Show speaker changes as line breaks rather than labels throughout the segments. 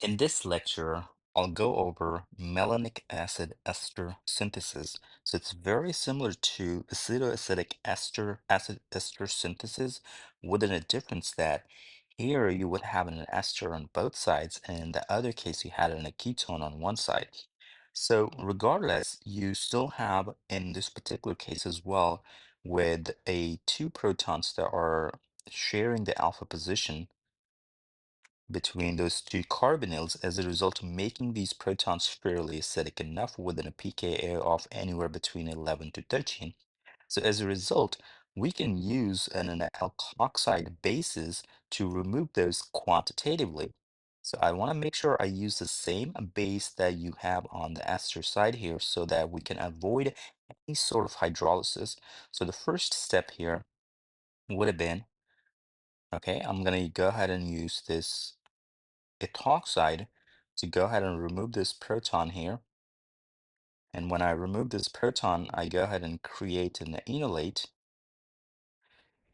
In this lecture, I'll go over malonic acid ester synthesis. So it's very similar to acetoacetic acid ester synthesis, within a difference that here you would have an ester on both sides, and in the other case you had a ketone on one side. So regardless, you still have in this particular case as well with a two protons that are sharing the alpha position between those two carbonyls as a result of making these protons fairly acidic enough within a pKa of anywhere between 11 to 13. So as a result, we can use an alkoxide bases to remove those quantitatively. So I want to make sure I use the same base that you have on the ester side here so that we can avoid any sort of hydrolysis. So the first step here would have been, okay, I'm going to go ahead and use this ethoxide to go ahead and remove this proton here. And when I remove this proton, I go ahead and create an enolate.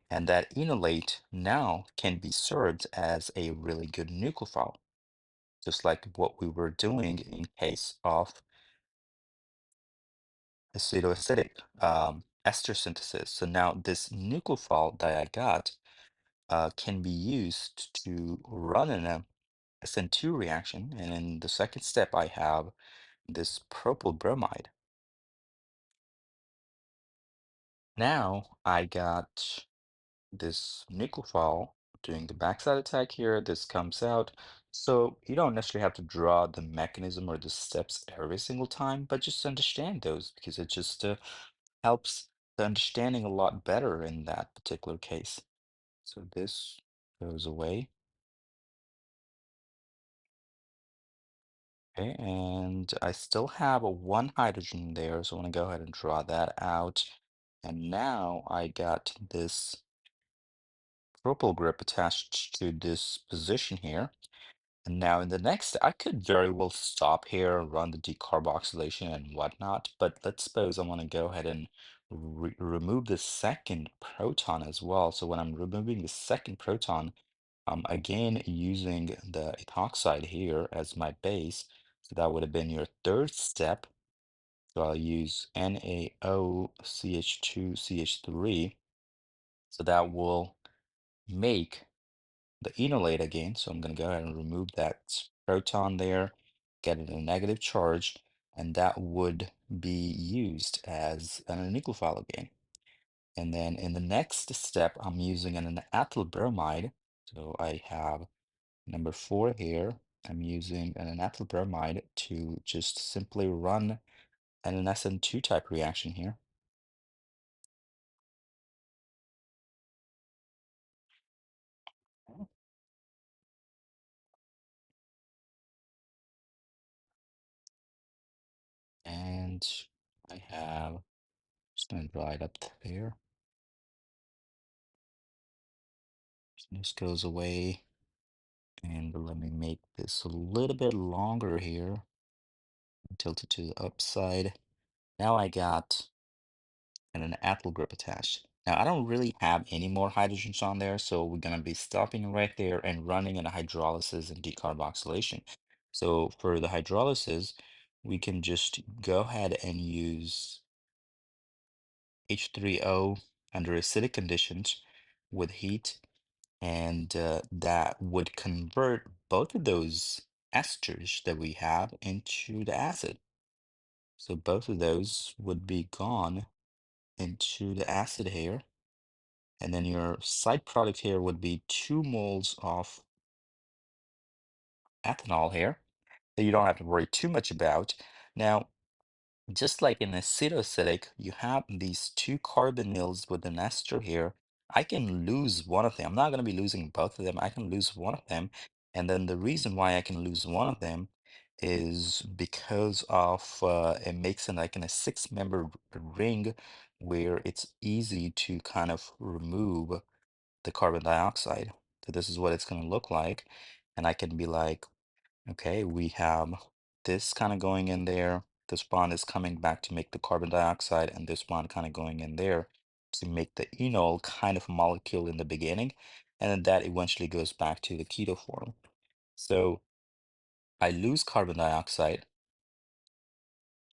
And that enolate now can be served as a really good nucleophile, just like what we were doing in case of acetoacetic ester synthesis. So now this nucleophile that I got can be used to run in a SN2 reaction. And in the second step, I have this propyl bromide. Now I got this nucleophile doing the backside attack here. This comes out. So you don't necessarily have to draw the mechanism or the steps every single time, but just understand those because it just helps the understanding a lot better in that particular case. So this goes away. Okay, and I still have a one hydrogen there, so I want to go ahead and draw that out. And now I got this propyl group attached to this position here. And now in the next, I could very well stop here, run the decarboxylation and whatnot, but let's suppose I want to go ahead and remove the second proton as well. So when I'm removing the second proton, I'm again using the ethoxide here as my base. So that would have been your third step. So I'll use NaOCH2CH3. So that will make the enolate again. So I'm going to go ahead and remove that proton there, get it a negative charge, and that would be used as an nucleophile again. And then in the next step, I'm using an ethyl bromide. So I have number 4 here. I'm using an ethyl bromide to just simply run an SN2 type reaction here. And I have, just going to draw it up there. This goes away. And let me make this a little bit longer here. Tilt it to the upside. Now I got an ethyl group attached. Now I don't really have any more hydrogens on there, so we're gonna be stopping right there and running in a hydrolysis and decarboxylation. So for the hydrolysis, we can just go ahead and use H3O under acidic conditions with heat, and that would convert both of those esters that we have into the acid. So both of those would be gone into the acid here. And then your side product here would be 2 moles of ethanol here that you don't have to worry too much about. Now, just like in acetoacetic, you have these two carbonyls with an ester here. I can lose one of them. I'm not going to be losing both of them. I can lose one of them. And then the reason why I can lose one of them is because of it makes it like in a six-member ring where it's easy to kind of remove the carbon dioxide. So this is what it's going to look like. And I can be like, okay, we have this kind of going in there. This bond is coming back to make the carbon dioxide, and this bond kind of going in there to make the enol kind of molecule in the beginning. And then that eventually goes back to the keto form. So I lose carbon dioxide,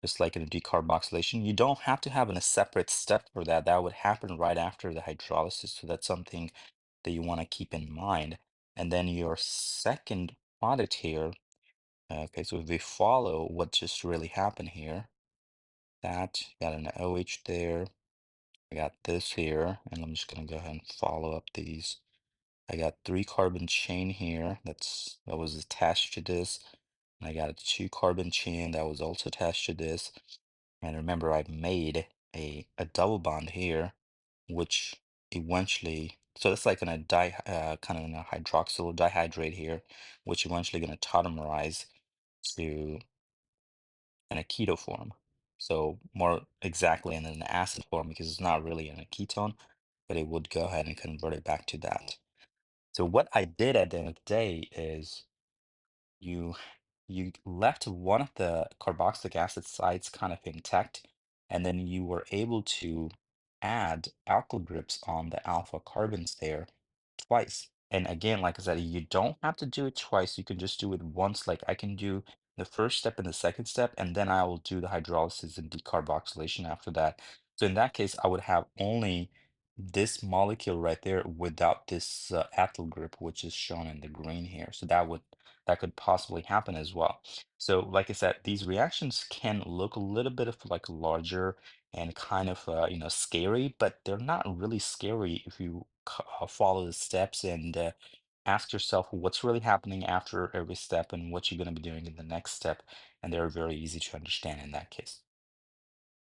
just like in a decarboxylation. You don't have to have a separate step for that. That would happen right after the hydrolysis. So that's something that you want to keep in mind. And then your second product here, okay, so if we follow what just really happened here, that got an OH there, I got this here, and I'm just gonna go ahead and follow up these. I got 3 carbon chain here that was attached to this. And I got a 2 carbon chain that was also attached to this. And remember, I made a double bond here, which eventually, so that's like gonna kind of in a hydroxyl dihydrate here, which eventually gonna tautomerize to in a keto form. So more exactly in an acid form because it's not really in a ketone, but it would go ahead and convert it back to that. So what I did at the end of the day is you you left one of the carboxylic acid sites kind of intact, and then you were able to add alkyl groups on the alpha carbons there twice. And again, like I said, you don't have to do it twice. You can just do it once. Like I can do the first step and the second step, and then I will do the hydrolysis and decarboxylation after that. So in that case, I would have only this molecule right there without this ethyl group, which is shown in the green here. So that could possibly happen as well. So like I said, these reactions can look a little bit of like larger and kind of scary, but they're not really scary if you follow the steps and ask yourself what's really happening after every step and what you're going to be doing in the next step. And they're very easy to understand in that case.